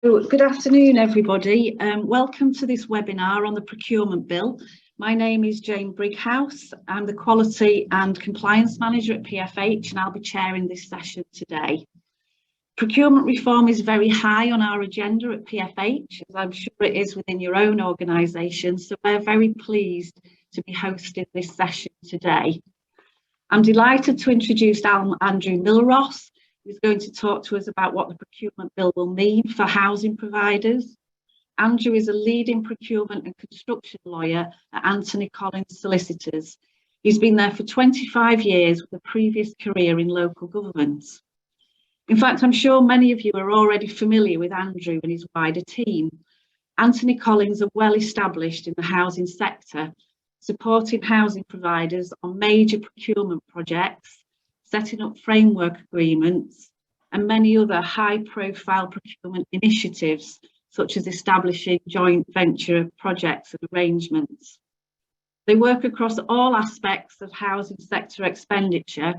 Good afternoon, everybody. Welcome to this webinar on the Procurement Bill. My name is Jane Brighouse. I'm the Quality and Compliance Manager at PFH, and I'll be chairing this session today. Procurement reform is very high on our agenda at PFH, as I'm sure it is within your own organisation, so we're very pleased to be hosting this session today. I'm delighted to introduce Andrew Milross, who's going to talk to us about what the Procurement Bill will mean for housing providers. Andrew is a leading procurement and construction lawyer at Anthony Collins Solicitors. He's been there for 25 years with a previous career in local governments. In fact, I'm sure many of you are already familiar with Andrew and his wider team. Anthony Collins are well established in the housing sector, supporting housing providers on major procurement projects, setting up framework agreements, and many other high-profile procurement initiatives, such as establishing joint venture projects and arrangements. They work across all aspects of housing sector expenditure,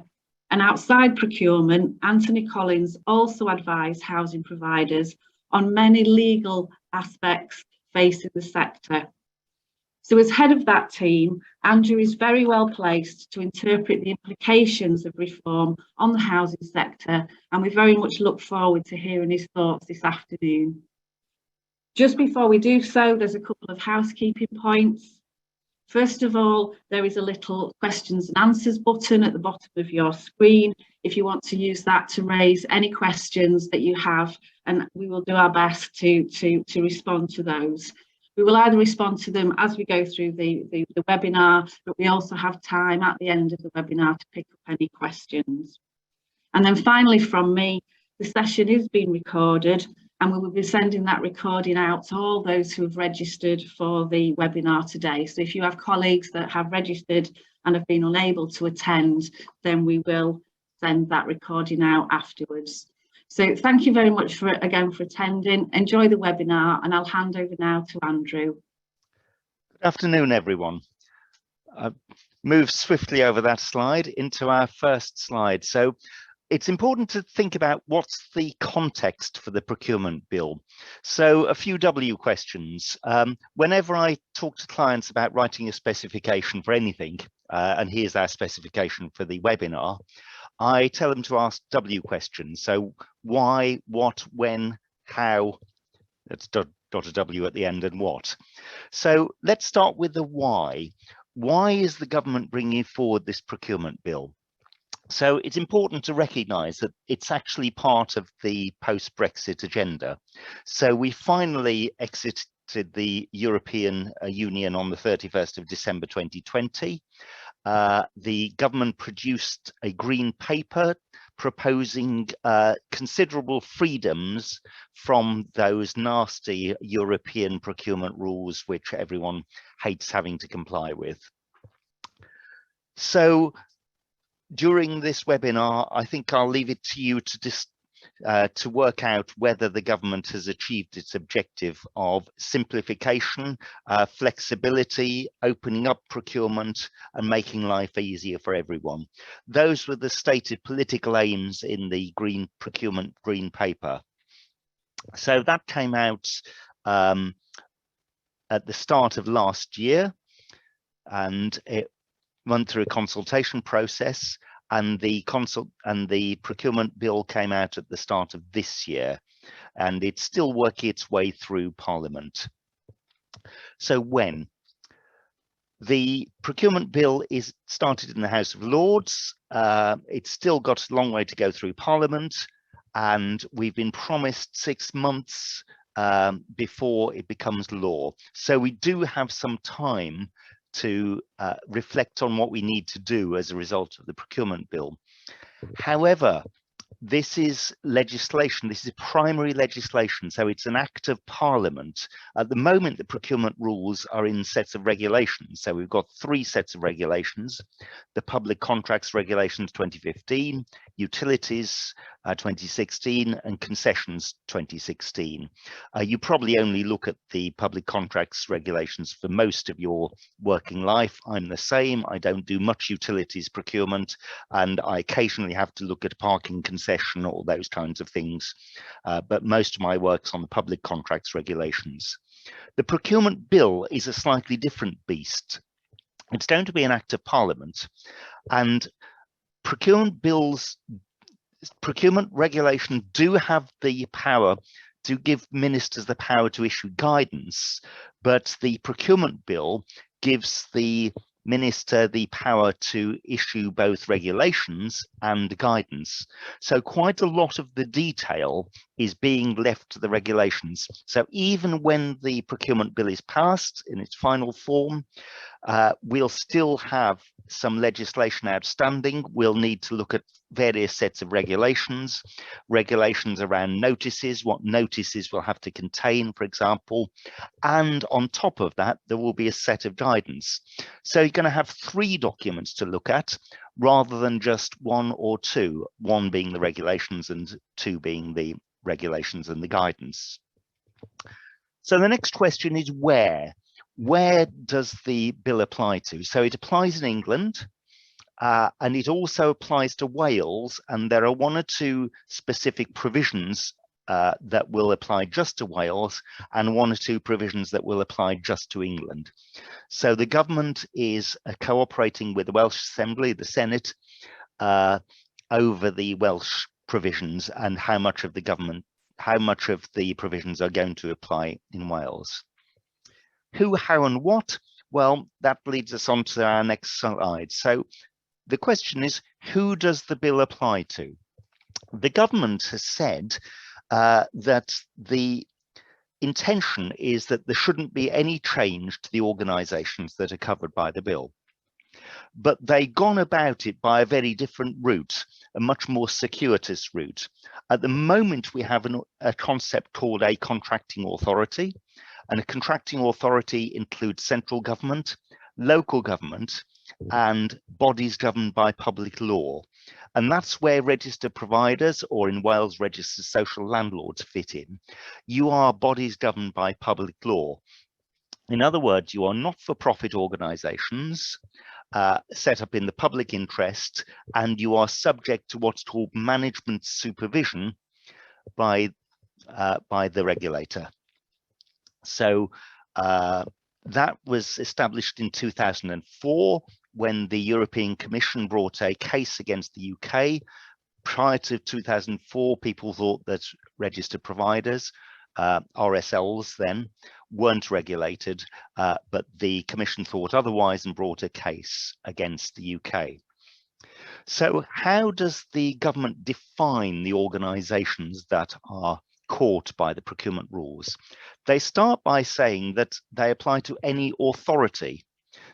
and outside procurement, Anthony Collins also advise housing providers on many legal aspects facing the sector. So as head of that team, Andrew is very well placed to interpret the implications of reform on the housing sector, and we very much look forward to hearing his thoughts this afternoon. Just before we do so, there's a couple of housekeeping points. First of all, there is a little questions and answers button at the bottom of your screen if you want to use that to raise any questions that you have, and we will do our best to respond to those. We will either respond to them as we go through the webinar, but we also have time at the end of the webinar to pick up any questions. And then finally from me, the session is being recorded, and we will be sending that recording out to all those who have registered for the webinar today. So if you have colleagues that have registered and have been unable to attend, then we will send that recording out afterwards. So thank you very much for attending. Enjoy the webinar, and I'll hand over now to Andrew. Good afternoon, everyone. Move swiftly over that slide into our first slide. So it's important to think about what's the context for the procurement bill. So a few W questions. Whenever I talk to clients about writing a specification for anything, and here's our specification for the webinar, I tell them to ask W questions. So why, what, when, how, that's dot a W at the end, and what. So let's start with the why. Why is the government bringing forward this procurement bill? So it's important to recognise that it's actually part of the post-Brexit agenda. So we finally exited the European Union on the 31st of December 2020. The government produced a green paper proposing considerable freedoms from those nasty European procurement rules which everyone hates having to comply with. So during this webinar, I think I'll leave it to you to work out whether the government has achieved its objective of simplification, flexibility, opening up procurement, and making life easier for everyone. Those were the stated political aims in the Green Procurement Green Paper. So that came out at the start of last year, and it went through a consultation process. And the procurement bill came out at the start of this year, and it's still working its way through Parliament. So when? The procurement bill is started in the House of Lords. It's still got a long way to go through Parliament, and we've been promised 6 months before it becomes law. So we do have some time to reflect on what we need to do as a result of the procurement bill. However, this is legislation, this is primary legislation, so it's an act of Parliament. At the moment, the procurement rules are in sets of regulations. So we've got 3 sets of regulations: the Public Contracts Regulations 2015, Utilities 2016 and concessions 2016. You probably only look at the public contracts regulations for most of your working life. I'm the same. I don't do much utilities procurement, and I occasionally have to look at parking concession or those kinds of things. But most of my work's on the public contracts regulations. The Procurement Bill is a slightly different beast. It's going to be an act of Parliament, and procurement regulation do have the power to give ministers the power to issue guidance, but the Procurement Bill gives the minister the power to issue both regulations and guidance. So quite a lot of the detail is being left to the regulations. So even when the Procurement Bill is passed in its final form, we'll still have some legislation outstanding. We'll need to look at various sets of regulations around notices, what notices will have to contain, for example. And on top of that, there will be a set of guidance. So you're going to have 3 documents to look at rather than just 1 or 2, 1 being the regulations and 2 being the regulations and the guidance. So the next question is where? Where does the bill apply to? So it applies in England, and it also applies to Wales, and there are 1 or 2 specific provisions that will apply just to Wales, and 1 or 2 provisions that will apply just to England. So the government is cooperating with the Welsh Assembly, the Senate, over the Welsh provisions and how much of the provisions are going to apply in Wales. Who, how, and what? Well, that leads us on to our next slide. So the question is, who does the bill apply to? The government has said that the intention is that there shouldn't be any change to the organisations that are covered by the bill. But they've gone about it by a very different route, a much more circuitous route. At the moment, we have a concept called a contracting authority. And a contracting authority includes central government, local government, and bodies governed by public law. And that's where registered providers, or in Wales, registered social landlords, fit in. You are bodies governed by public law. In other words, you are not-for-profit organisations set up in the public interest, and you are subject to what's called management supervision by the regulator. So that was established in 2004 when the European Commission brought a case against the UK. Prior to 2004, people thought that registered providers, RSLs then, weren't regulated, but the Commission thought otherwise and brought a case against the UK. So how does the government define the organisations that are caught by the procurement rules? They start by saying that they apply to any authority.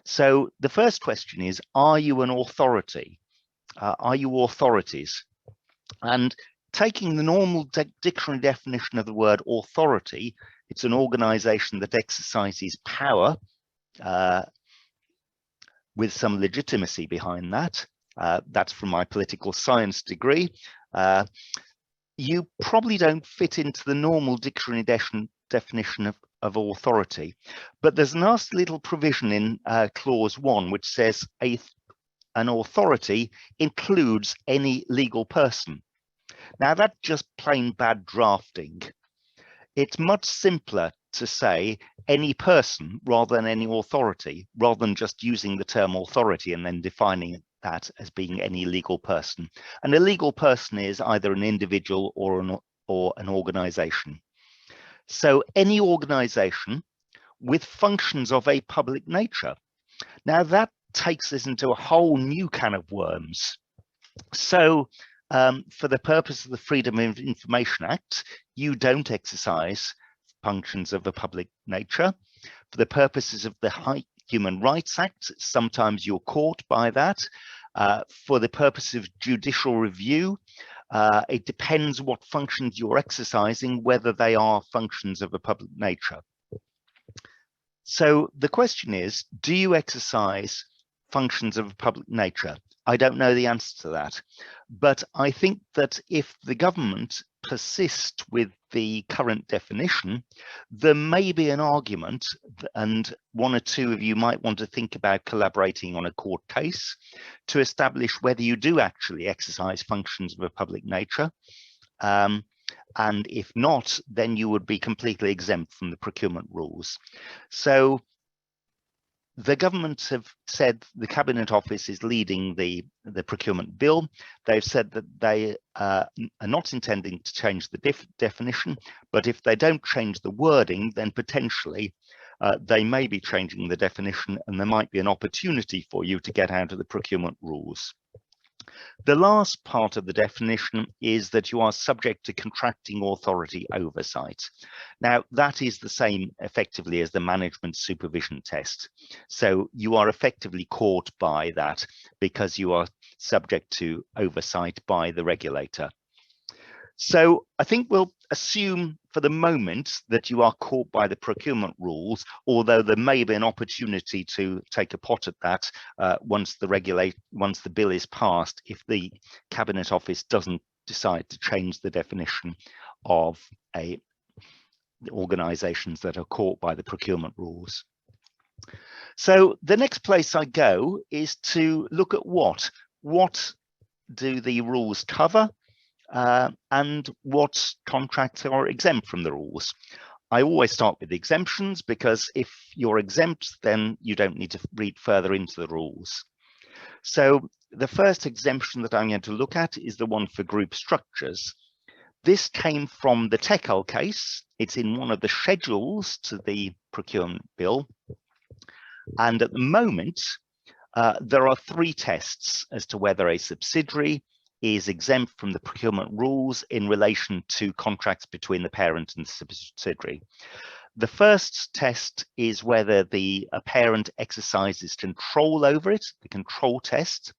So the first question is, are you an authority? Are you authorities? And taking the normal dictionary definition of the word authority, it's an organization that exercises power with some legitimacy behind that. That's from my political science degree. You probably don't fit into the normal dictionary definition of authority, but there's a nice little provision in clause 1 which says an authority includes any legal person. Now that's just plain bad drafting. It's much simpler to say any person rather than any authority, rather than just using the term authority and then defining that as being any legal person. And a legal person is either an individual or an organization. So any organization with functions of a public nature. Now that takes us into a whole new can of worms. So for the purpose of the Freedom of Information Act, you don't exercise functions of a public nature. For the purposes of the Human Rights Act, sometimes you're caught by that. For the purpose of judicial review, it depends what functions you're exercising, whether they are functions of a public nature. So the question is, do you exercise functions of a public nature? I don't know the answer to that. But I think that if the government persist with the current definition, there may be an argument, and one or two of you might want to think about collaborating on a court case to establish whether you do actually exercise functions of a public nature. And if not, then you would be completely exempt from the procurement rules. So the government have said the Cabinet Office is leading the Procurement Bill. They've said that they are not intending to change the definition, but if they don't change the wording, then potentially they may be changing the definition, and there might be an opportunity for you to get out of the procurement rules. The last part of the definition is that you are subject to contracting authority oversight. Now, that is the same effectively as the management supervision test. So you are effectively caught by that because you are subject to oversight by the regulator. So I think we'll assume for the moment that you are caught by the procurement rules, although there may be an opportunity to take a pot at that once the bill is passed, if the Cabinet Office doesn't decide to change the definition of organisations that are caught by the procurement rules. So the next place I go is to look at what do the rules cover? And what contracts are exempt from the rules. I always start with exemptions because if you're exempt, then you don't need to read further into the rules. So the first exemption that I'm going to look at is the one for group structures. This came from the Tekel case. It's in one of the schedules to the Procurement Bill. And at the moment, there are three tests as to whether a subsidiary is exempt from the procurement rules in relation to contracts between the parent and the subsidiary. The first test is whether the parent exercises control over it, the control test.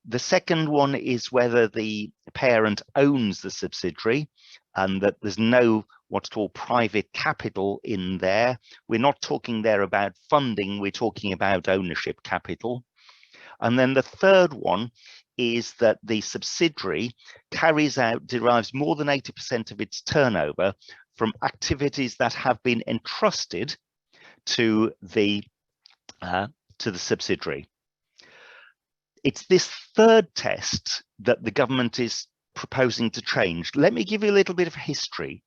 The second one is whether the parent owns the subsidiary and that there's no what's called private capital in there. We're not talking there about funding, we're talking about ownership capital. And then the third one is that the subsidiary derives more than 80% of its turnover from activities that have been entrusted to the subsidiary. It's this third test that the government is proposing to change. Let me give you a little bit of history.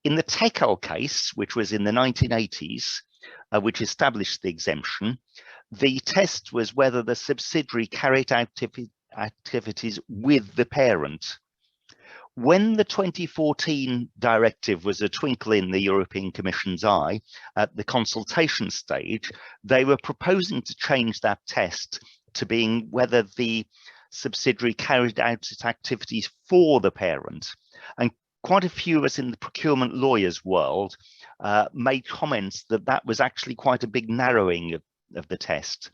In the Tekel case, which was in the 1980s, which established the exemption, the test was whether the subsidiary carried out activities with the parent. When the 2014 directive was a twinkle in the European Commission's eye at the consultation stage, they were proposing to change that test to being whether the subsidiary carried out its activities for the parent. And quite a few of us in the procurement lawyers world made comments that that was actually quite a big narrowing of the test.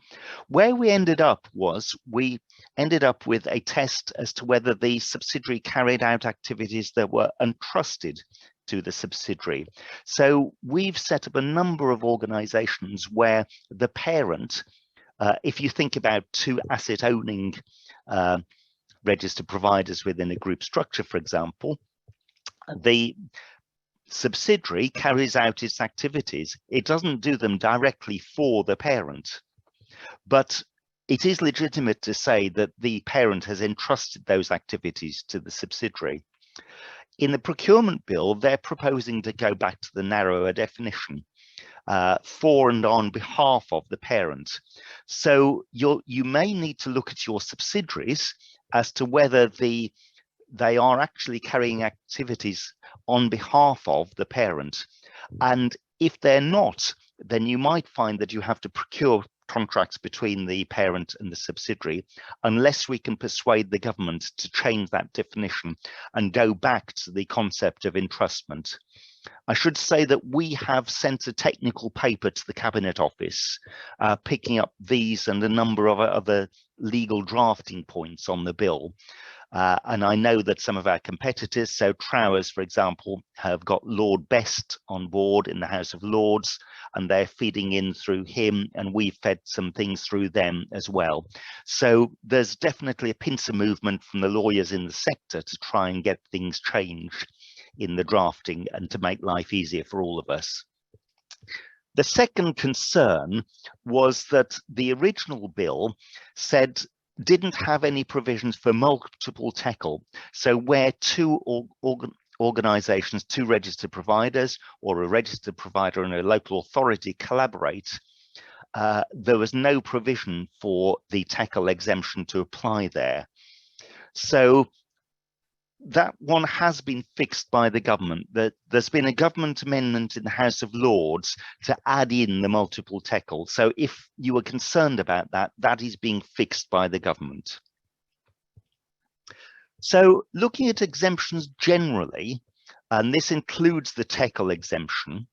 Where we ended up was we ended up with a test as to whether the subsidiary carried out activities that were entrusted to the subsidiary. So we've set up a number of organizations where the parent, if you think about two asset owning registered providers within a group structure, for example, the subsidiary carries out its activities. It doesn't do them directly for the parent, but it is legitimate to say that the parent has entrusted those activities to the subsidiary. In the Procurement Bill, they're proposing to go back to the narrower definition, for and on behalf of the parent. So you may need to look at your subsidiaries as to whether they are actually carrying activities on behalf of the parent. And if they're not, then you might find that you have to procure contracts between the parent and the subsidiary, unless we can persuade the government to change that definition and go back to the concept of entrustment. I should say that we have sent a technical paper to the Cabinet Office, picking up these and a number of other legal drafting points on the bill. And I know that some of our competitors, so Trowers, for example, have got Lord Best on board in the House of Lords, and they're feeding in through him, and we've fed some things through them as well. So there's definitely a pincer movement from the lawyers in the sector to try and get things changed in the drafting and to make life easier for all of us. The second concern was that the original bill didn't have any provisions for multiple tackle. So where two organizations, two registered providers, or a registered provider and a local authority collaborate, there was no provision for the tackle exemption to apply there. So that one has been fixed by the government. There's been a government amendment in the House of Lords to add in the multiple tackle. So if you were concerned about that, that is being fixed by the government. So looking at exemptions generally, and this includes the tackle exemption,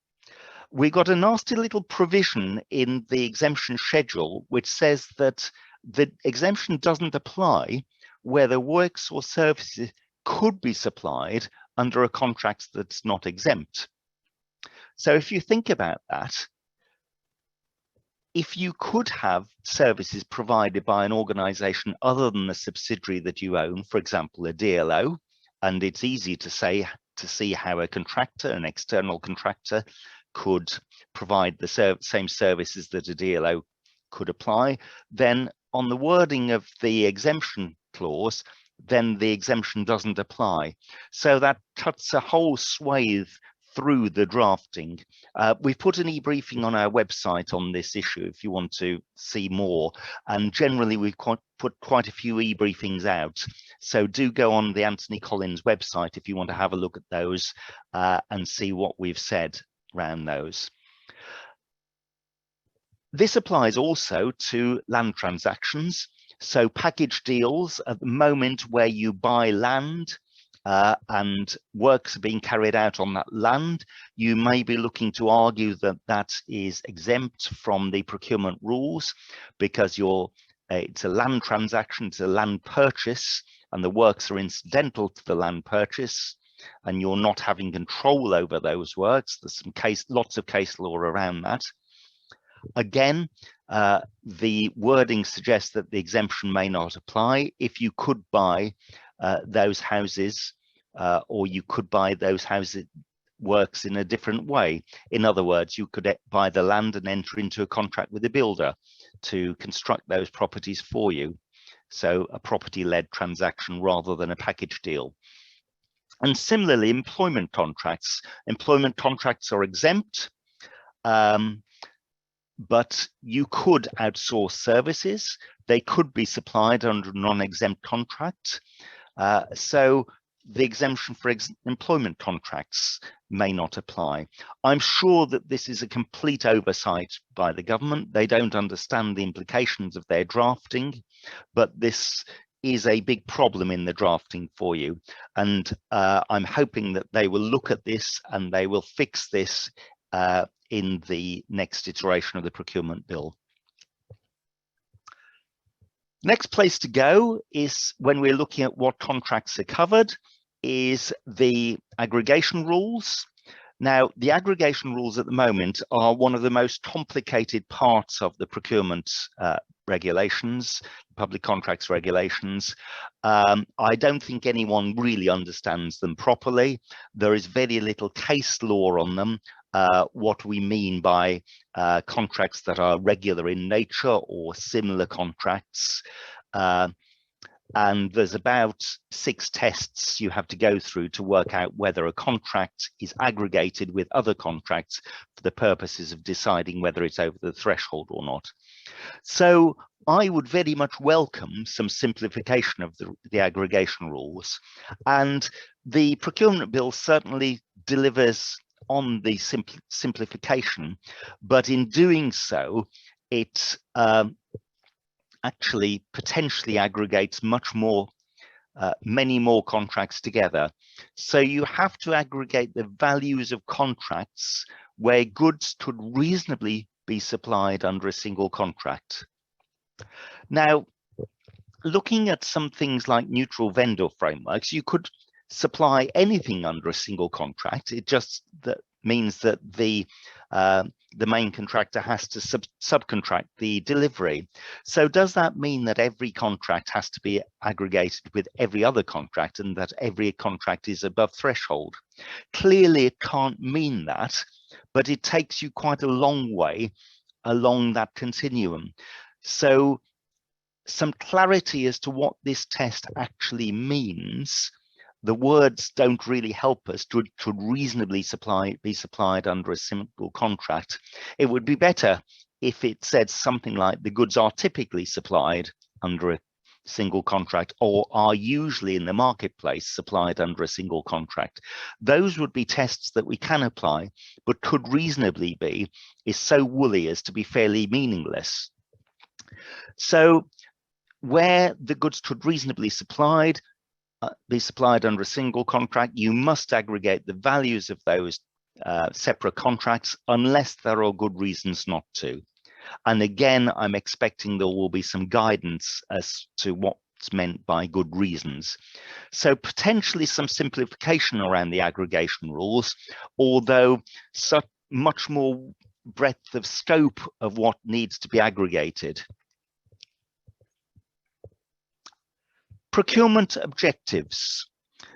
we got a nasty little provision in the exemption schedule, which says that the exemption doesn't apply where the works or services could be supplied under a contract that's not exempt. So if you think about that, if you could have services provided by an organization other than the subsidiary that you own, for example, a DLO, and it's easy to see how a contractor, an external contractor, could provide the same services that a DLO could apply, then on the wording of the exemption clause, then the exemption doesn't apply. So that cuts a whole swathe through the drafting. We've put an e-briefing on our website on this issue if you want to see more. And generally, we've put quite a few e-briefings out. So do go on the Anthony Collins website if you want to have a look at those and see what we've said around those. This applies also to land transactions. So package deals at the moment where you buy land and works are being carried out on that land, you may be looking to argue that that is exempt from the procurement rules because it's a land transaction, it's a land purchase, and the works are incidental to the land purchase, and you're not having control over those works. There's lots of case law around that. Again, the wording suggests that the exemption may not apply if you could buy those houses or you could buy those houses works in a different way. In other words, you could buy the land and enter into a contract with a builder to construct those properties for you. So a property-led transaction rather than a package deal. And similarly, employment contracts. Employment contracts are exempt. But you could outsource services. They could be supplied under a non-exempt contract. So the exemption for employment contracts may not apply. I'm sure that this is a complete oversight by the government. They don't understand the implications of their drafting, but this is a big problem in the drafting for you. And I'm hoping that they will look at this and they will fix this in the next iteration of the procurement bill. Next place to go is when we're looking at what contracts are covered is the aggregation rules. Now, the aggregation rules at the moment are one of the most complicated parts of the procurement regulations, public contracts regulations. I don't think anyone really understands them properly. There is very little case law on them. What we mean by contracts that are regular in nature or similar contracts. And there's about 6 tests you have to go through to work out whether a contract is aggregated with other contracts for the purposes of deciding whether it's over the threshold or not. So I would very much welcome some simplification of the aggregation rules. And the procurement bill certainly delivers on the simplification, but in doing so, it actually potentially aggregates many more contracts together. So you have to aggregate the values of contracts where goods could reasonably be supplied under a single contract. Now, looking at some things like neutral vendor frameworks, you could supply anything under a single contract. It just means that the main contractor has to subcontract the delivery. So does that mean that every contract has to be aggregated with every other contract and that every contract is above threshold? Clearly, it can't mean that, but it takes you quite a long way along that continuum. So some clarity as to what this test actually means. The words don't really help us to reasonably be supplied under a single contract. It would be better if it said something like the goods are typically supplied under a single contract or are usually in the marketplace supplied under a single contract. Those would be tests that we can apply, but could reasonably be is so woolly as to be fairly meaningless. So where the goods could reasonably be supplied under a single contract, you must aggregate the values of those separate contracts unless there are good reasons not to. And again, I'm expecting there will be some guidance as to what's meant by good reasons. So potentially some simplification around the aggregation rules, although much more breadth of scope of what needs to be aggregated. Procurement objectives.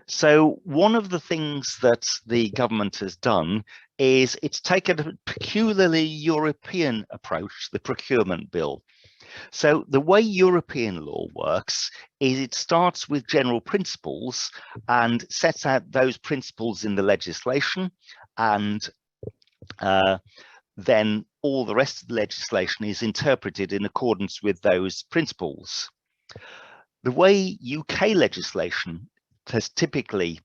So one of the things that the government has done is it's taken a peculiarly European approach, the Procurement Bill. So the way European law works is it starts with general principles and sets out those principles in the legislation, and then all the rest of the legislation is interpreted in accordance with those principles. The way UK legislation has typically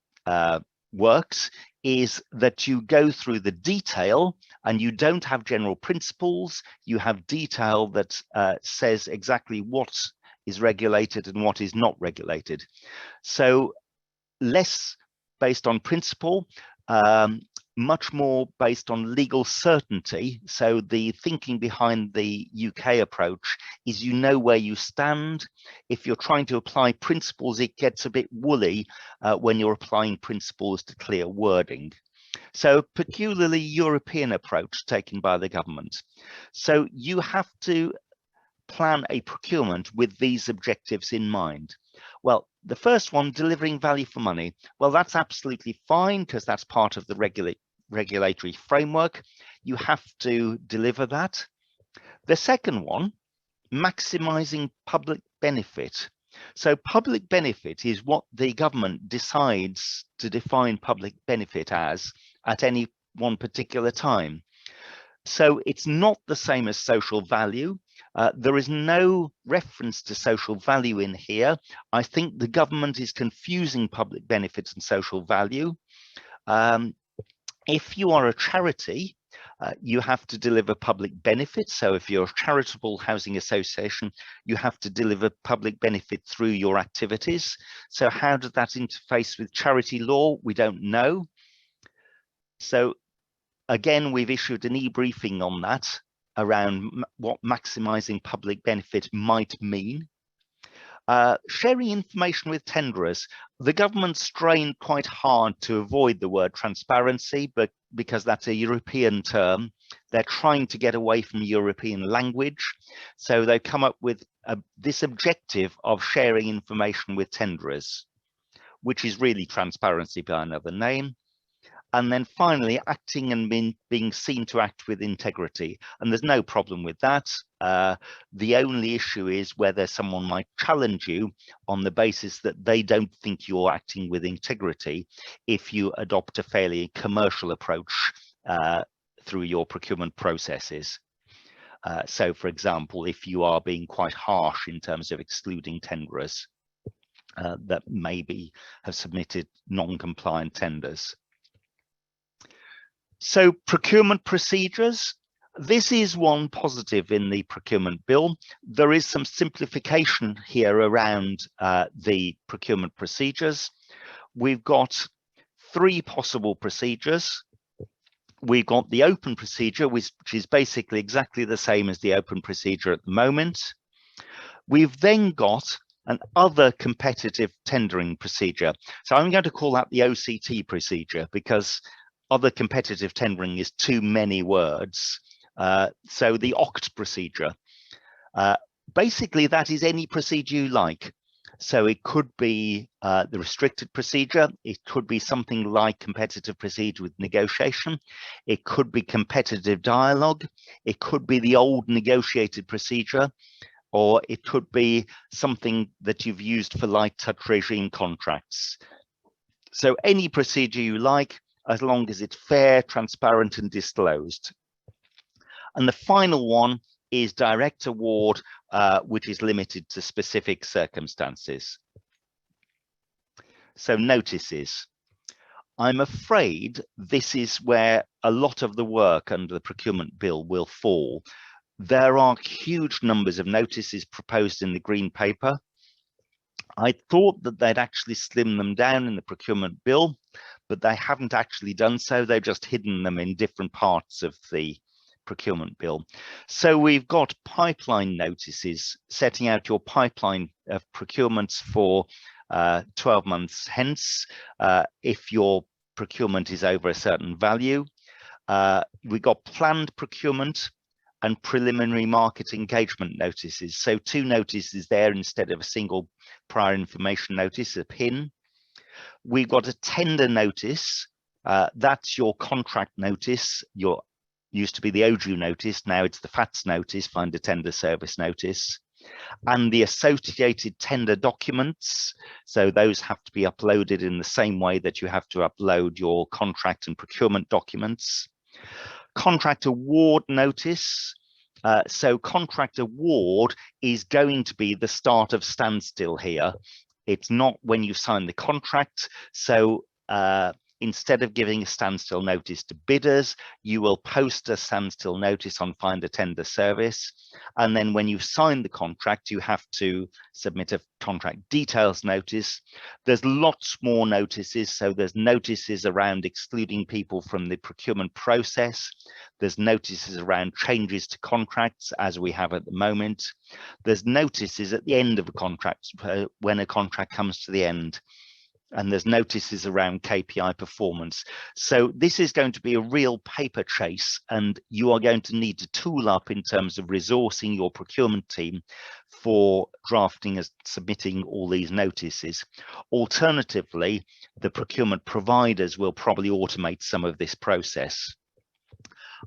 works is that you go through the detail and you don't have general principles, you have detail that says exactly what is regulated and what is not regulated. So less based on principle, much more based on legal certainty. So the thinking behind the UK approach is you know where you stand. If you're trying to apply principles, it gets a bit woolly when you're applying principles to clear wording. So peculiarly European approach taken by the government. So you have to plan a procurement with these objectives in mind. Well, the first one, delivering value for money. Well, that's absolutely fine because that's part of the regulatory framework. You have to deliver that. The second one, maximizing public benefit. So public benefit is what the government decides to define public benefit as at any one particular time. So it's not the same as social value. There is no reference to social value in here. I think the government is confusing public benefits and social value. If you are a charity, you have to deliver public benefits. So if you're a charitable housing association, you have to deliver public benefit through your activities. So how does that interface with charity law? We don't know. So again, we've issued an e-briefing on that around what maximizing public benefit might mean. Sharing information with tenderers. The government strained quite hard to avoid the word transparency, but because that's a European term, they're trying to get away from European language. So they've come up with this objective of sharing information with tenderers, which is really transparency by another name. And then finally, acting and being seen to act with integrity. And there's no problem with that. The only issue is whether someone might challenge you on the basis that they don't think you're acting with integrity if you adopt a fairly commercial approach through your procurement processes. So, for example, if you are being quite harsh in terms of excluding tenderers that maybe have submitted non-compliant tenders. So procurement procedures, this is one positive in the procurement bill. There is some simplification here around the procurement procedures. We've got 3 possible procedures. We've got the open procedure, which is basically exactly the same as the open procedure at the moment. We've then got an other competitive tendering procedure. So I'm going to call that the OCT procedure because other competitive tendering is too many words. So the OCT procedure. Basically, that is any procedure you like. So it could be the restricted procedure. It could be something like competitive procedure with negotiation. It could be competitive dialogue. It could be the old negotiated procedure, or it could be something that you've used for light touch regime contracts. So any procedure you like, as long as it's fair, transparent, and disclosed. And the final one is direct award, which is limited to specific circumstances. So notices. I'm afraid this is where a lot of the work under the Procurement Bill will fall. There are huge numbers of notices proposed in the Green Paper. I thought that they'd actually slim them down in the Procurement Bill, but they haven't actually done so. They've just hidden them in different parts of the Procurement Bill. So we've got pipeline notices setting out your pipeline of procurements for 12 months hence, if your procurement is over a certain value. We got planned procurement and preliminary market engagement notices. So 2 notices there instead of a single prior information notice, a PIN. We've got a tender notice. That's your contract notice. Your used to be the OJU notice. Now it's the FATS notice, find a tender service notice. And the associated tender documents. So those have to be uploaded in the same way that you have to upload your contract and procurement documents. Contract award notice. So contract award is going to be the start of standstill here. It's not when you sign the contract. So instead of giving a standstill notice to bidders, you will post a standstill notice on Find a Tender Service. And then when you sign the contract, you have to submit a contract details notice. There's lots more notices. So there's notices around excluding people from the procurement process. There's notices around changes to contracts, as we have at the moment. There's notices at the end of a contract, when a contract comes to the end. And there's notices around KPI performance. So this is going to be a real paper chase, and you are going to need to tool up in terms of resourcing your procurement team for drafting and submitting all these notices. Alternatively, the procurement providers will probably automate some of this process.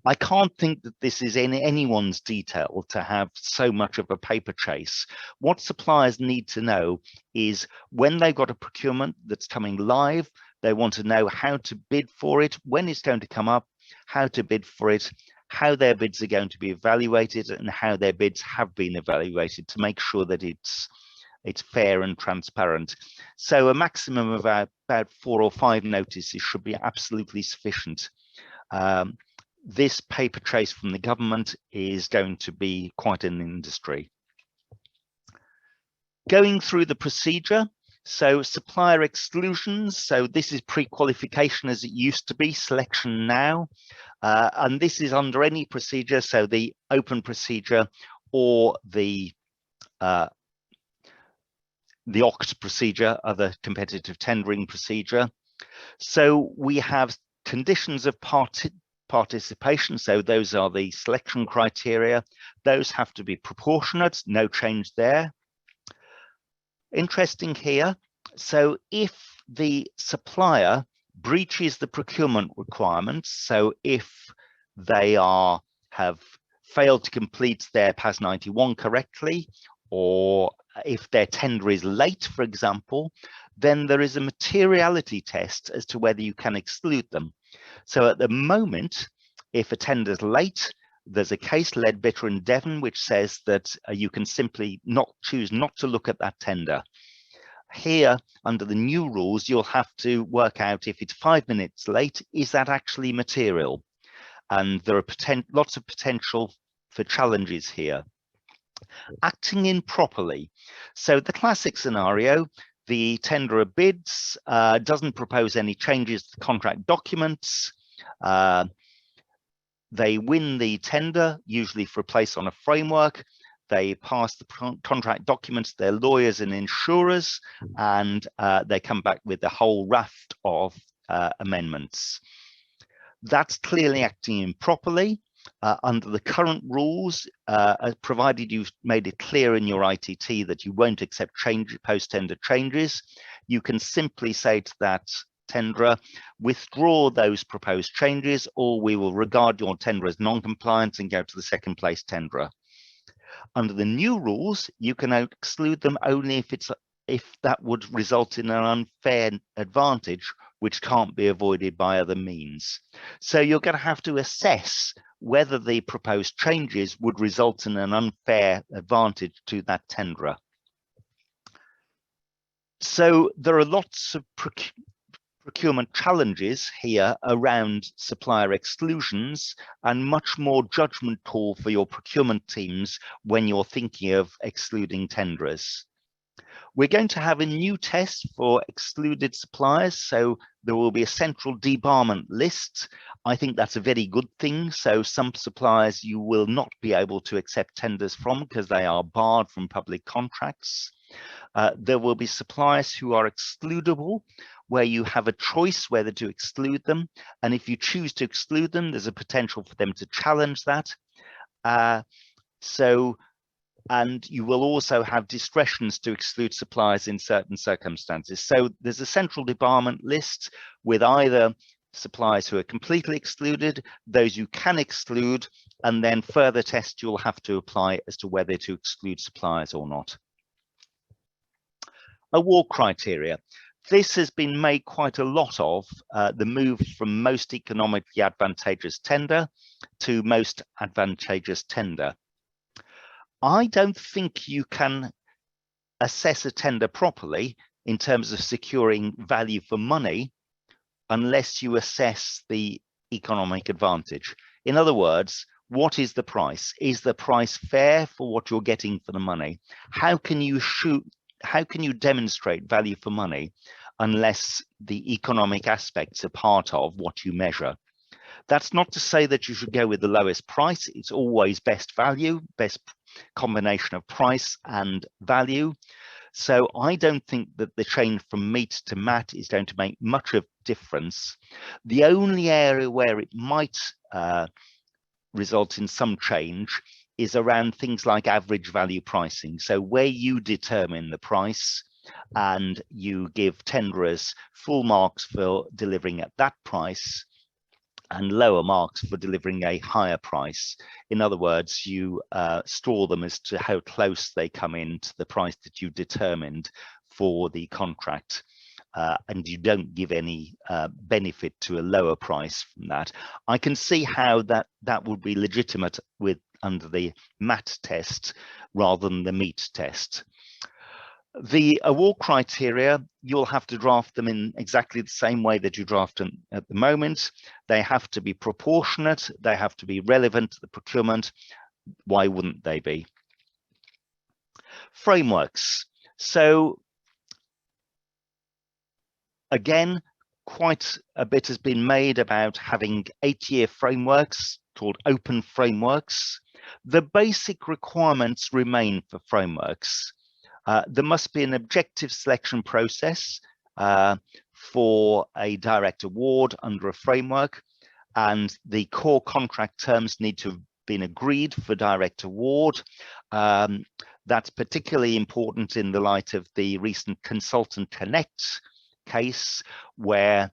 I can't think that this is in anyone's detail to have so much of a paper chase. What suppliers need to know is when they've got a procurement that's coming live, they want to know how to bid for it, when it's going to come up, how to bid for it, how their bids are going to be evaluated, and how their bids have been evaluated to make sure that it's fair and transparent. So a maximum of about 4 or 5 notices should be absolutely sufficient. This paper trace from the government is going to be quite an industry. Going through the procedure, so supplier exclusions, so this is pre-qualification as it used to be, selection now, and this is under any procedure, so the open procedure or the OCT procedure, other competitive tendering procedure. So we have conditions of participation, so those are the selection criteria. Those have to be proportionate, no change there. Interesting here, so if the supplier breaches the procurement requirements, so if they have failed to complete their PAS 91 correctly, or if their tender is late, for example, then there is a materiality test as to whether you can exclude them. So at the moment, if a tender is late, there's a case, Leadbitter and Devon, which says that you can simply choose not to look at that tender. Here, under the new rules, you'll have to work out if it's 5 minutes late, is that actually material? And there are lots of potential for challenges here. Acting improperly. So the classic scenario, the tenderer bids, doesn't propose any changes to the contract documents. They win the tender, usually for a place on a framework. they pass the contract documents to their lawyers and insurers, and they come back with a whole raft of amendments. That's clearly acting improperly. Under the current rules, provided you've made it clear in your ITT that you won't accept post-tender changes, you can simply say to that tenderer, withdraw those proposed changes, or we will regard your tender as non-compliant and go to the second place tenderer. Under the new rules, you can exclude them only if that would result in an unfair advantage, which can't be avoided by other means. So you're going to have to assess whether the proposed changes would result in an unfair advantage to that tenderer. So there are lots of procurement challenges here around supplier exclusions, and much more judgment call for your procurement teams when you're thinking of excluding tenderers. We're going to have a new test for excluded suppliers, so there will be a central debarment list. I think that's a very good thing. So some suppliers you will not be able to accept tenders from because they are barred from public contracts. There will be suppliers who are excludable, where you have a choice whether to exclude them. And if you choose to exclude them, there's a potential for them to challenge that. And you will also have discretions to exclude suppliers in certain circumstances. So there's a central debarment list with either suppliers who are completely excluded, those you can exclude, and then further tests you'll have to apply as to whether to exclude suppliers or not. Award criteria. This has been made quite a lot of, the move from most economically advantageous tender to most advantageous tender. I don't think you can assess a tender properly in terms of securing value for money unless you assess the economic advantage. In other words, what is the price? Is the price fair for what you're getting for the money? How can you demonstrate value for money unless the economic aspects are part of what you measure? That's not to say that you should go with the lowest price. It's always best value, best combination of price and value. So I don't think that the change from meat to mat is going to make much of a difference. The only area where it might result in some change is around things like average value pricing. So where you determine the price and you give tenderers full marks for delivering at that price and lower marks for delivering a higher price. In other words, you store them as to how close they come in to the price that you determined for the contract, and you don't give any benefit to a lower price from that. I can see how that would be legitimate under the MAT test rather than the meat test. The award criteria, you'll have to draft them in exactly the same way that you draft them at the moment. They have to be proportionate, they have to be relevant to the procurement. Why wouldn't they be? Frameworks. So again, quite a bit has been made about having 8-year frameworks called open frameworks. The basic requirements remain for frameworks. There must be an objective selection process for a direct award under a framework, and the core contract terms need to have been agreed for direct award. That's particularly important in the light of the recent Consultant Connect case, where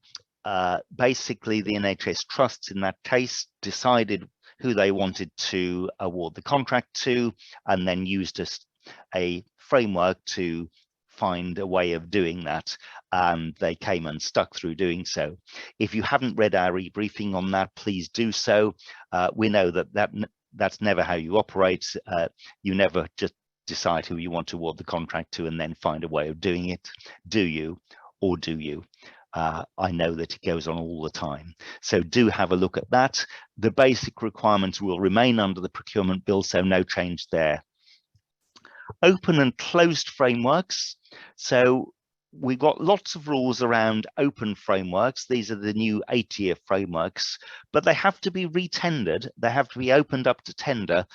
basically the NHS trusts in that case decided who they wanted to award the contract to, and then used a framework to find a way of doing that, and they came unstuck through doing so. If you haven't read our e-briefing on that, please do so. We know that's never how you operate. You never just decide who you want to award the contract to and then find a way of doing it. Do you, or do you? I know that it goes on all the time. So do have a look at that. The basic requirements will remain under the Procurement Bill, so no change there. Open and closed frameworks. So we've got lots of rules around open frameworks. These are the new 8-year frameworks, but they have to be retendered. They have to be opened up to tender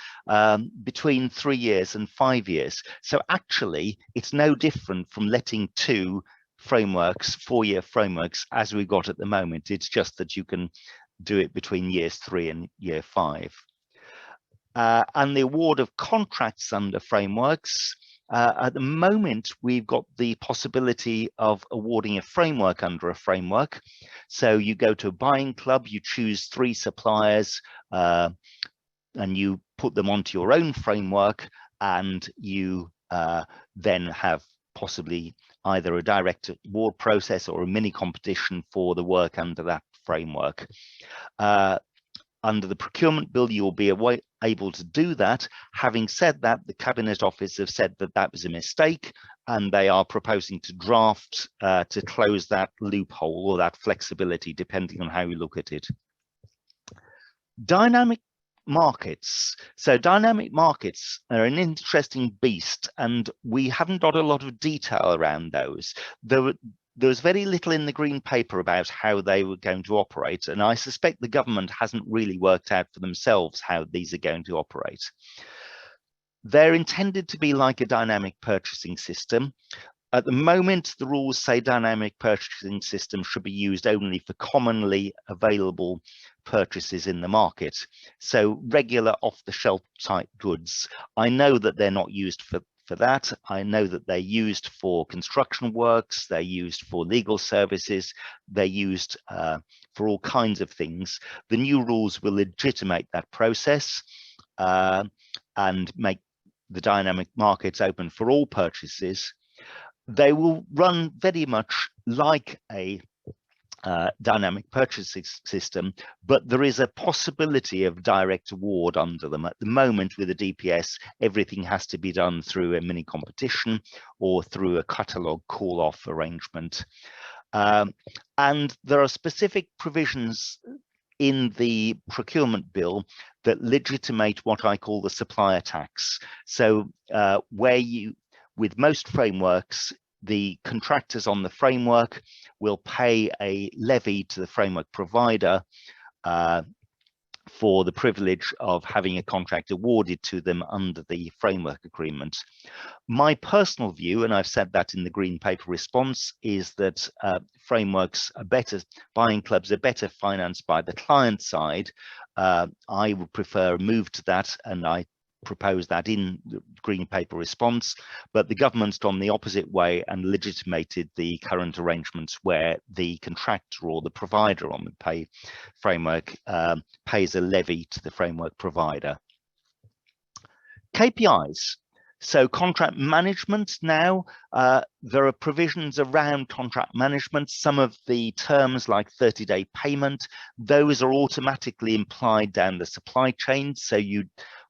between 3 years and 5 years. So actually, it's no different from letting 2 frameworks, 4-year frameworks, as we've got at the moment. It's just that you can do it between years 3 and year 5. And the award of contracts under frameworks. At the moment, we've got the possibility of awarding a framework under a framework. So you go to a buying club, you choose 3 suppliers, and you put them onto your own framework, and you then have possibly either a direct award process or a mini competition for the work under that framework. Under the Procurement Bill, you'll be able to do that. Having said that, the Cabinet Office have said that that was a mistake, and they are proposing to draft to close that loophole or that flexibility, depending on how you look at it. Dynamic markets. So dynamic markets are an interesting beast, and we haven't got a lot of detail around those. There was very little in the green paper about how they were going to operate, and I suspect the government hasn't really worked out for themselves how these are going to operate. They're intended to be like a dynamic purchasing system. At the moment, the rules say dynamic purchasing system should be used only for commonly available purchases in the market. So regular off-the-shelf type goods. I know that they're not used for that. I know that they're used for construction works, they're used for legal services, they're used for all kinds of things. The new rules will legitimate that process and make the dynamic markets open for all purchases. They will run very much like a dynamic purchasing system, but there is a possibility of direct award under them. At the moment, with the DPS, everything has to be done through a mini competition or through a catalogue call-off arrangement. And there are specific provisions in the Procurement Bill that legitimate what I call the supplier tax. So with most frameworks, the contractors on the framework will pay a levy to the framework provider for the privilege of having a contract awarded to them under the framework agreement. My personal view, and I've said that in the Green Paper response, is that frameworks are better, buying clubs are better financed by the client side. I would prefer a move to that, and I propose that in the Green Paper response, but the government's gone the opposite way and legitimated the current arrangements where the contractor or the provider on the pay framework pays a levy to the framework provider. KPIs. So contract management now, there are provisions around contract management. Some of the terms like 30-day payment, those are automatically implied down the supply chain, so you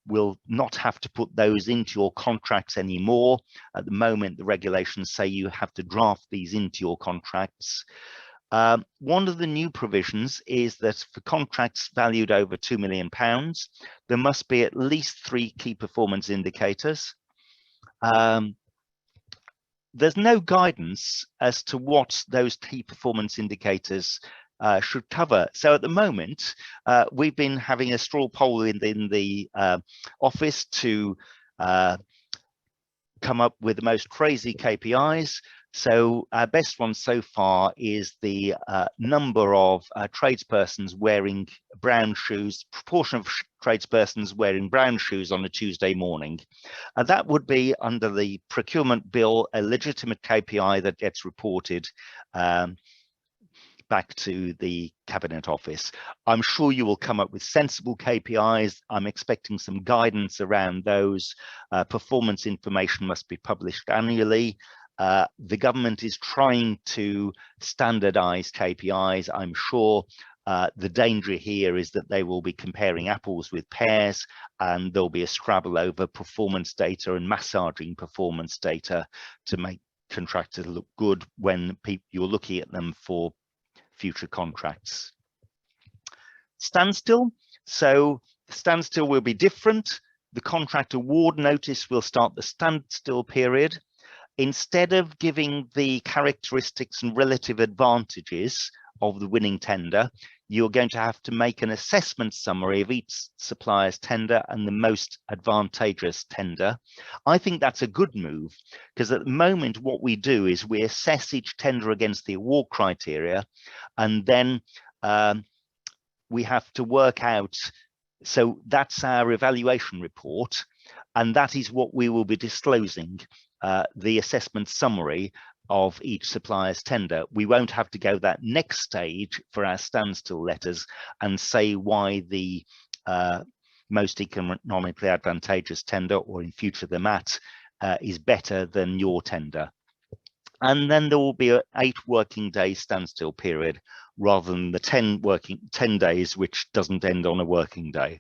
will not have to put those into your contracts anymore. At the moment, the regulations say you have to draft these into your contracts. One of the new provisions is that for contracts valued over £2 million, there must be at least 3 key performance indicators. There's no guidance as to what those key performance indicators should cover. So at the moment, we've been having a straw poll in the office to come up with the most crazy KPIs. So our best one so far is the number of tradespersons wearing brown shoes, proportion of tradespersons wearing brown shoes on a Tuesday morning. That would be, under the Procurement Bill, a legitimate KPI that gets reported back to the Cabinet Office. I'm sure you will come up with sensible KPIs. I'm expecting some guidance around those. Performance information must be published annually. The government is trying to standardize KPIs. I'm sure the danger here is that they will be comparing apples with pears, and there'll be a scrabble over performance data and massaging performance data to make contractors look good when you're looking at them for future contracts. Standstill. So standstill will be different. The contract award notice will start the standstill period. instead of giving the characteristics and relative advantages of the winning tender, you're going to have to make an assessment summary of each supplier's tender and the most advantageous tender. I think that's a good move, because at the moment what we do is we assess each tender against the award criteria, and then we have to work out, so that's our evaluation report, and that is what we will be disclosing, the assessment summary of each supplier's tender. We won't have to go that next stage for our standstill letters and say why the most economically advantageous tender, or in future the MAT, is better than your tender. And then there will be an 8 working day standstill period rather than the 10 days, which doesn't end on a working day.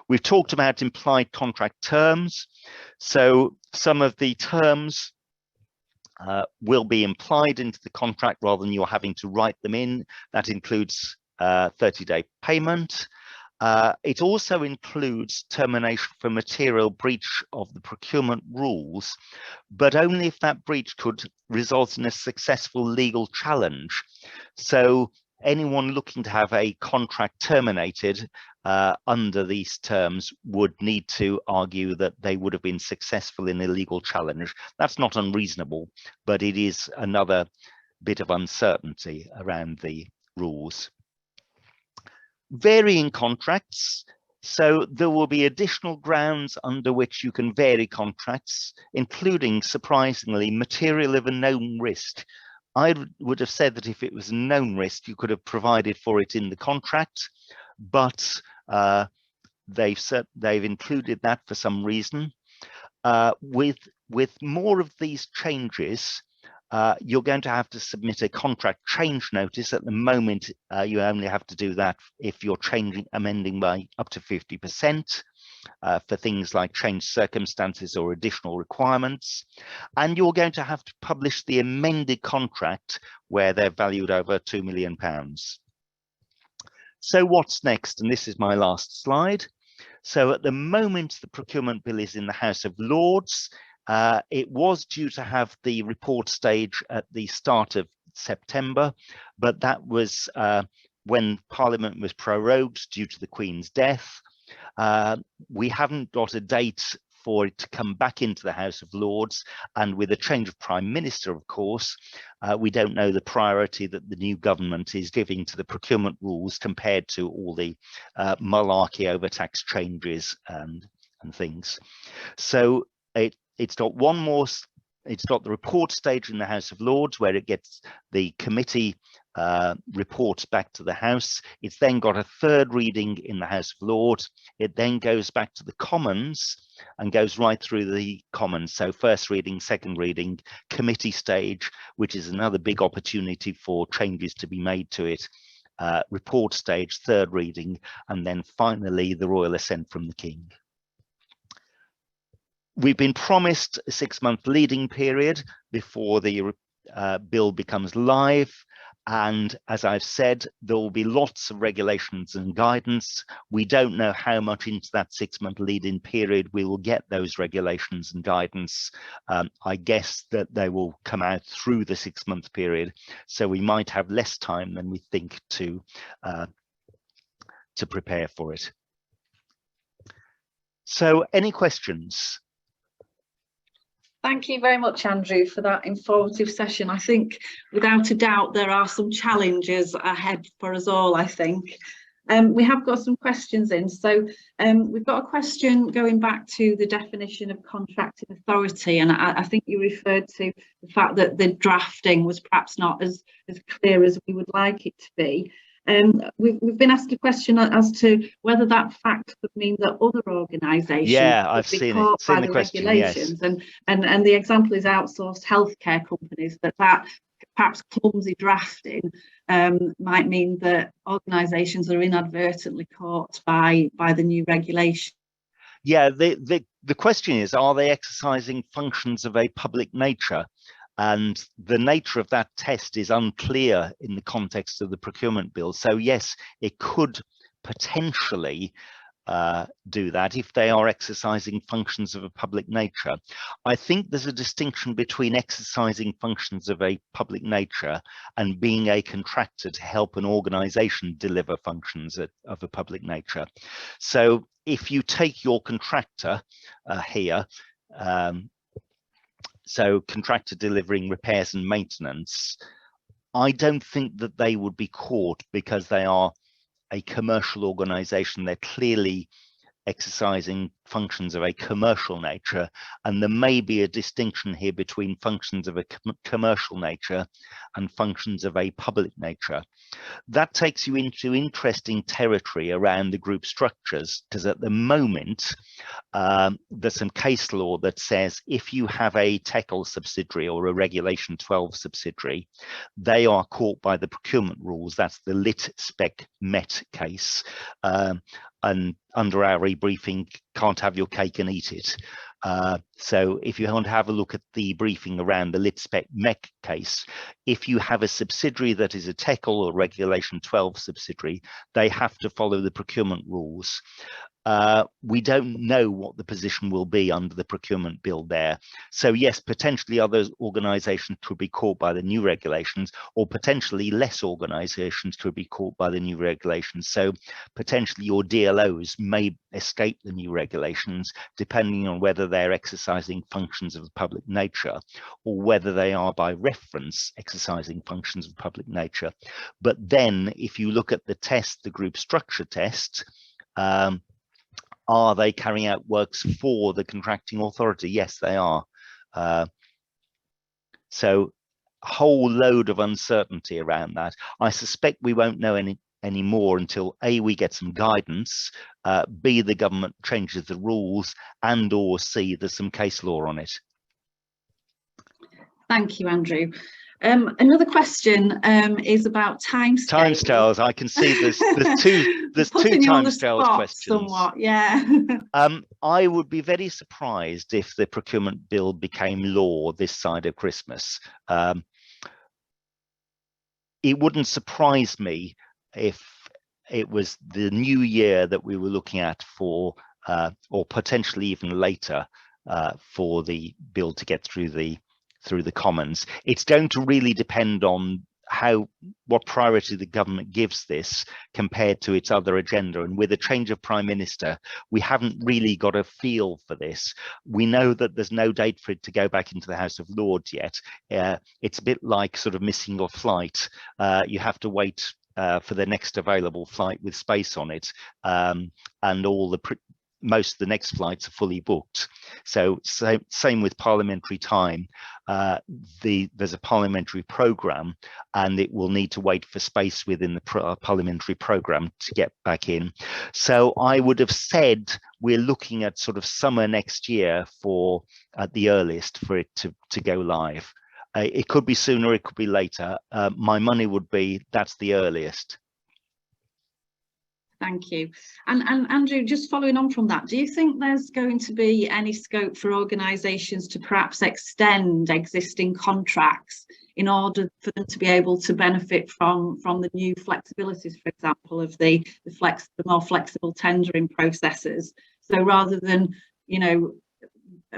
We've talked about implied contract terms. So some of the terms will be implied into the contract rather than you're having to write them in. That includes 30-day payment. It also includes termination for material breach of the procurement rules, but only if that breach could result in a successful legal challenge. So anyone looking to have a contract terminated under these terms would need to argue that they would have been successful in a legal challenge. That's not unreasonable, but it is another bit of uncertainty around the rules. Varying contracts. So there will be additional grounds under which you can vary contracts, including, surprisingly, material of a known risk. I would have said that if it was a known risk, you could have provided for it in the contract, but they've included that for some reason. With more of these changes, you're going to have to submit a contract change notice. At the moment, you only have to do that if you're amending by up to 50%. For things like changed circumstances or additional requirements. And you're going to have to publish the amended contract where they're valued over £2 million. So what's next? And this is my last slide. So at the moment, the Procurement Bill is in the House of Lords. It was due to have the report stage at the start of September, but that was when Parliament was prorogued due to the Queen's death. We haven't got a date for it to come back into the House of Lords, and with a change of Prime Minister, of course, we don't know the priority that the new government is giving to the procurement rules compared to all the malarkey overtax changes and things. So it's got one more. It's got the report stage in the House of Lords where it gets the committee reports back to the House. It's then got a third reading in the House of Lords. It then goes back to the Commons and goes right through the Commons. So first reading, second reading, committee stage, which is another big opportunity for changes to be made to it. Report stage, third reading, and then finally the royal assent from the King. We've been promised a 6-month leading period before the bill becomes live. And as I've said, there will be lots of regulations and guidance. We don't know how much into that 6-month lead-in period we will get those regulations and guidance. I guess that they will come out through the 6-month period. So we might have less time than we think to prepare for it. So any questions? Thank you very much, Andrew, for that informative session. I think without a doubt there are some challenges ahead for us all, I think. We have got some questions in. So we've got a question going back to the definition of contracting authority, and I think you referred to the fact that the drafting was perhaps not as clear as we would like it to be. We've been asked a question as to whether that fact could mean that other organisations I've could be seen caught it. by The the question, regulations, yes. and the example is outsourced healthcare companies, that perhaps clumsy drafting might mean that organisations are inadvertently caught by the new regulation. Yeah, the question is, are they exercising functions of a public nature? And the nature of that test is unclear in the context of the Procurement Bill. So yes, it could potentially do that if they are exercising functions of a public nature. I think there's a distinction between exercising functions of a public nature and being a contractor to help an organization deliver functions of a public nature. So if you take your contractor here, so contractor delivering repairs and maintenance, I don't think that they would be caught because they are a commercial organization. They're clearly exercising functions of a commercial nature, and there may be a distinction here between functions of a commercial nature and functions of a public nature. That takes you into interesting territory around the group structures, because at the moment there's some case law that says if you have a TECL subsidiary or a Regulation 12 subsidiary, they are caught by the procurement rules. That's the lit spec met case, and under our briefing, can't have your cake and eat it. So if you want to have a look at the briefing around the lit spec MEC case, if you have a subsidiary that is a TECL or Regulation 12 subsidiary, they have to follow the procurement rules. We don't know what the position will be under the procurement bill there. So yes, potentially other organizations could be caught by the new regulations, or potentially less organizations could be caught by the new regulations. So potentially your DLOs may escape the new regulations, depending on whether they're exercising functions of a public nature or whether they are by reference exercising functions of public nature. But then if you look at the test, the group structure test, are they carrying out works for the contracting authority? Yes, they are. So a whole load of uncertainty around that. I suspect we won't know any more until A, we get some guidance, B, the government changes the rules, and or C, there's some case law on it. Thank you, Andrew. Another question is about timescales. Timescales. I can see there's two timescales questions. Somewhat, yeah. I would be very surprised if the procurement bill became law this side of Christmas. It wouldn't surprise me if it was the new year that we were looking at for, or potentially even later, for the bill to get through the Commons. It's going to really depend on what priority the government gives this compared to its other agenda. And with a change of Prime Minister, we haven't really got a feel for this. We know that there's no date for it to go back into the House of Lords yet. It's a bit like sort of missing your flight. You have to wait for the next available flight with space on it, and most of the next flights are fully booked. So same with parliamentary time. There's a parliamentary programme, and it will need to wait for space within the parliamentary programme to get back in. So I would have said we're looking at sort of summer next year at the earliest for it to go live. It could be sooner, it could be later. My money would be that's the earliest. Thank you. And Andrew, just following on from that, do you think there's going to be any scope for organisations to perhaps extend existing contracts in order for them to be able to benefit from the new flexibilities, for example, of the more flexible tendering processes? So rather than,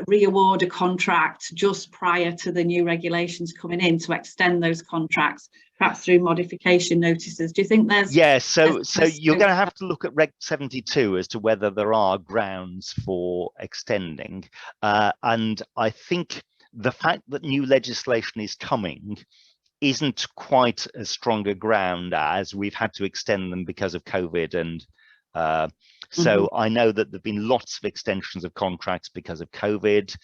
re-award a contract just prior to the new regulations coming in, to extend those contracts perhaps through modification notices. Do you think there's so you're going to have to look at Reg 72 as to whether there are grounds for extending, and I think the fact that new legislation is coming isn't quite as strong a ground as we've had to extend them because of COVID. And so I know that there've been lots of extensions of contracts because of COVID,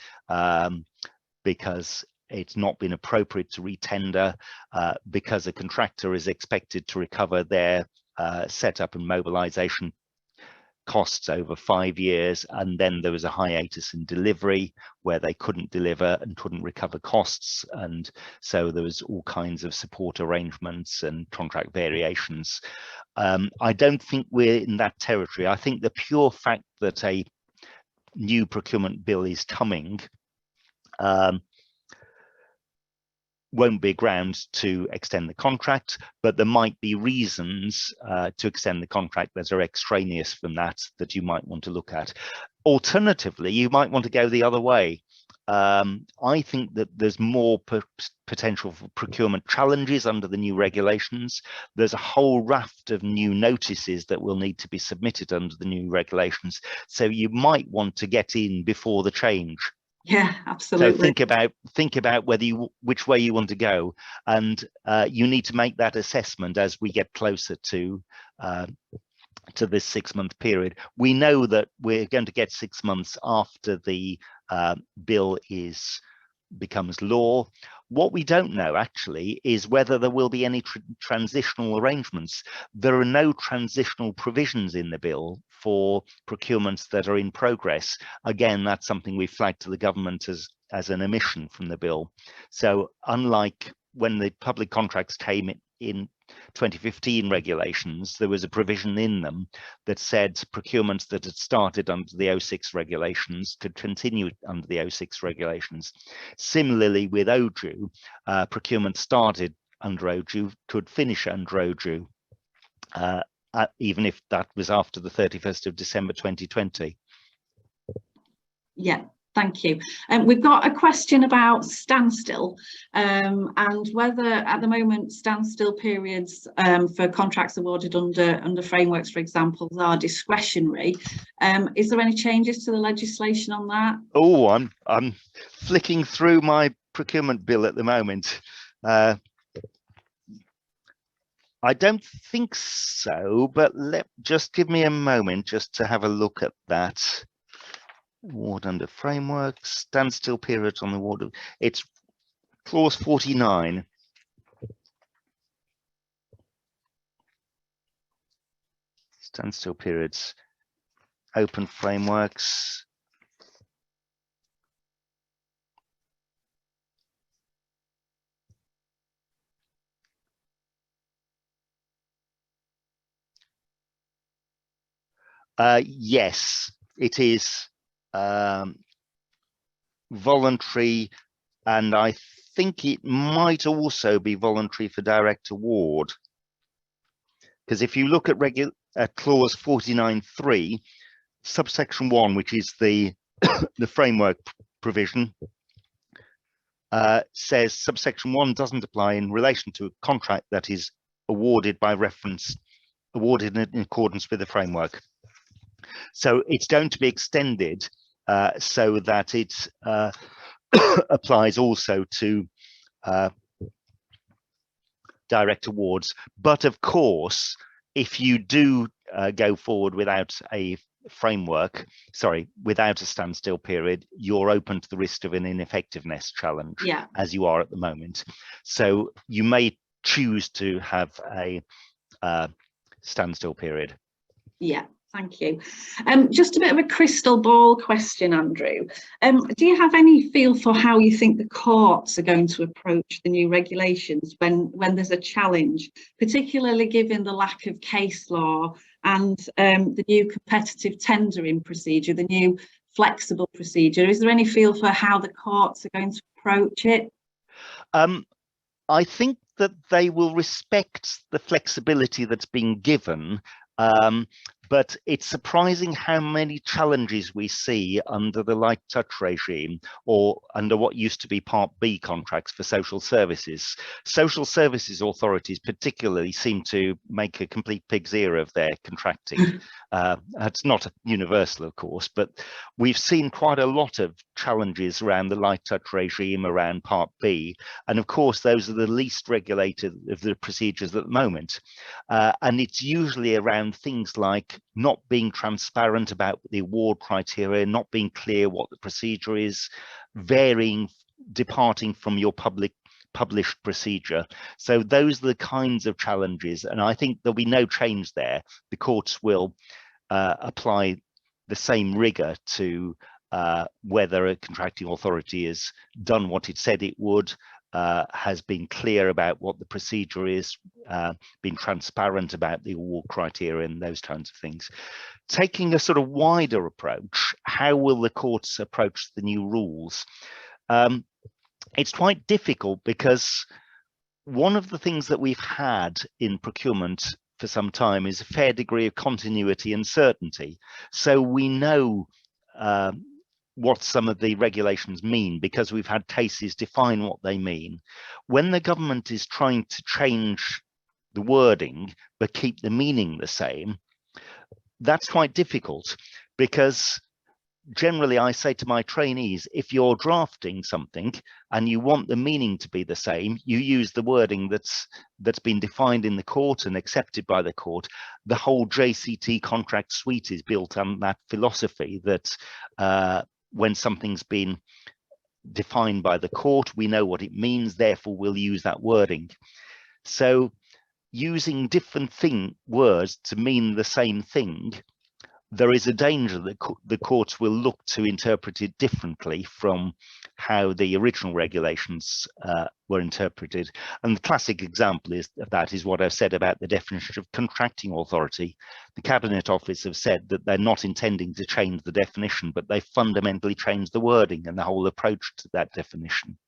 because it's not been appropriate to retender, because a contractor is expected to recover their setup and mobilization costs over 5 years, and then there was a hiatus in delivery where they couldn't deliver and couldn't recover costs, and so there was all kinds of support arrangements and contract variations. I don't think we're in that territory. I think the pure fact that a new procurement bill is coming won't be grounds to extend the contract, but there might be reasons to extend the contract that are extraneous from that you might want to look at. Alternatively, you might want to go the other way. I think that there's more potential for procurement challenges under the new regulations. There's a whole raft of new notices that will need to be submitted under the new regulations. So you might want to get in before the change. Yeah, absolutely. So think about which way you want to go, and you need to make that assessment as we get closer to this 6-month period. We know that we're going to get 6 months after the bill becomes law. What we don't know actually is whether there will be any transitional arrangements. There are no transitional provisions in the bill for procurements that are in progress. Again, that's something we flagged to the government as an omission from the bill. So unlike when the public contracts came in 2015 regulations, there was a provision in them that said procurements that had started under the 06 regulations could continue under the 06 regulations. Similarly with OJU, procurement started under OJU could finish under OJU, even if that was after the 31st of December 2020. Yeah. Thank you. We've got a question about standstill and whether at the moment standstill periods for contracts awarded under frameworks, for example, are discretionary. Is there any changes to the legislation on that? Oh, I'm flicking through my procurement bill at the moment. I don't think so, but just give me a moment just to have a look at that. Award under frameworks, standstill periods on the award. It's clause 49. Standstill periods, open frameworks. Yes, it is voluntary, and I think it might also be voluntary for direct award, because if you look at clause 49.3, subsection 1, which is the the framework provision, says subsection 1 doesn't apply in relation to a contract that is awarded in accordance with the framework. So it's going to be extended so that it applies also to direct awards. But of course, if you do go forward without a framework, without a standstill period, you're open to the risk of an ineffectiveness challenge, as you are at the moment. So you may choose to have a standstill period. Yeah. Thank you. Just a bit of a crystal ball question, Andrew. Do you have any feel for how you think the courts are going to approach the new regulations when there's a challenge, particularly given the lack of case law and the new competitive tendering procedure, the new flexible procedure? Is there any feel for how the courts are going to approach it? I think that they will respect the flexibility that's been given. But it's surprising how many challenges we see under the light touch regime or under what used to be Part B contracts for social services. Social services authorities particularly seem to make a complete pig's ear of their contracting. It's not universal, of course, but we've seen quite a lot of challenges around the light touch regime, around Part B. And of course, those are the least regulated of the procedures at the moment. And it's usually around things like not being transparent about the award criteria, not being clear what the procedure is, departing from your published procedure. So those are the kinds of challenges, and I think there'll be no change there. The courts will apply the same rigor to whether a contracting authority has done what it said it would, has been clear about what the procedure is, been transparent about the award criteria and those kinds of things. Taking a sort of wider approach, how will the courts approach the new rules? it's quite difficult because one of the things that we've had in procurement for some time is a fair degree of continuity and certainty. So we know what some of the regulations mean because we've had cases define what they mean. When the government is trying to change the wording but keep the meaning the same, that's quite difficult, because generally I say to my trainees, if you're drafting something and you want the meaning to be the same, you use the wording that's been defined in the court and accepted by the court. The whole JCT contract suite is built on that philosophy that when something's been defined by the court, we know what it means, therefore we'll use that wording. So using different words to mean the same thing, there is a danger that the courts will look to interpret it differently from how the original regulations were interpreted. And the classic example of that is what I've said about the definition of contracting authority. The Cabinet Office have said that they're not intending to change the definition, but they fundamentally changed the wording and the whole approach to that definition.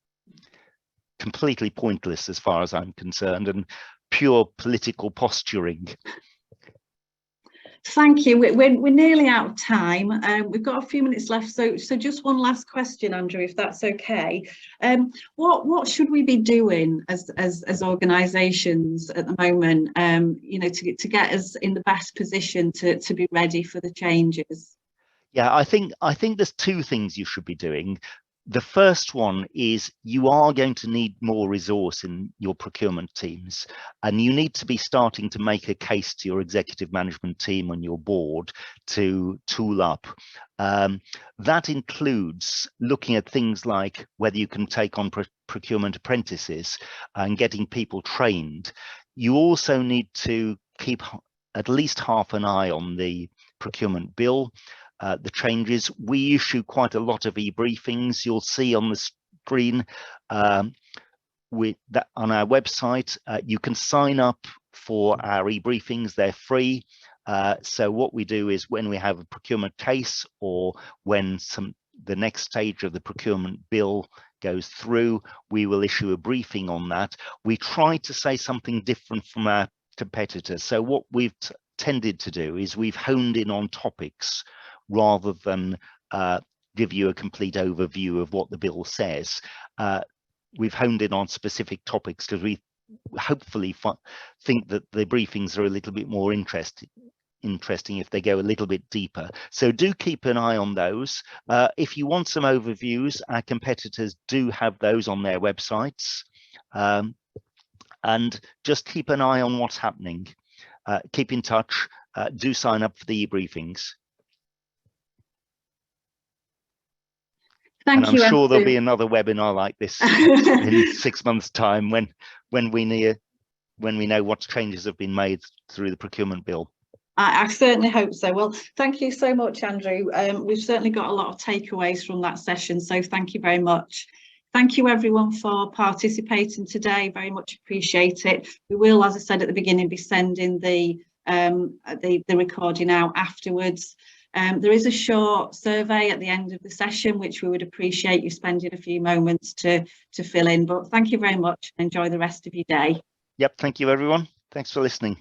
Completely pointless as far as I'm concerned, and pure political posturing. Thank you. We're nearly out of time. We've got a few minutes left, so just one last question, Andrew, if that's okay. What should we be doing as organisations at the moment, you know, to get us in the best position to be ready for the changes? Yeah, I think there's two things you should be doing. The first one is you are going to need more resource in your procurement teams, and you need to be starting to make a case to your executive management team on your board to tool up. That includes looking at things like whether you can take on procurement apprentices and getting people trained. You also need to keep at least half an eye on the Procurement Bill. The changes. We issue quite a lot of e-briefings. You'll see on the screen with that on our website. You can sign up for our e-briefings. They're free. So what we do is when we have a procurement case, or when the next stage of the Procurement Bill goes through, we will issue a briefing on that. We try to say something different from our competitors. So what we've tended to do is we've honed in on topics rather than give you a complete overview of what the bill says. We've honed in on specific topics because we hopefully think that the briefings are a little bit more interesting if they go a little bit deeper. So do keep an eye on those. If you want some overviews, our competitors do have those on their websites. And just keep an eye on what's happening. Keep in touch. Do sign up for the e-briefings. Thank you. I'm sure there'll be another webinar like this in 6 months' time when we know what changes have been made through the Procurement Bill. I certainly hope so. Well, thank you so much, Andrew. We've certainly got a lot of takeaways from that session, so thank you very much. Thank you everyone for participating today. Very much appreciate it. We will, as I said at the beginning, be sending the recording out afterwards. There is a short survey at the end of the session, which we would appreciate you spending a few moments to fill in. But thank you very much. Enjoy the rest of your day. Yep, thank you everyone. Thanks for listening.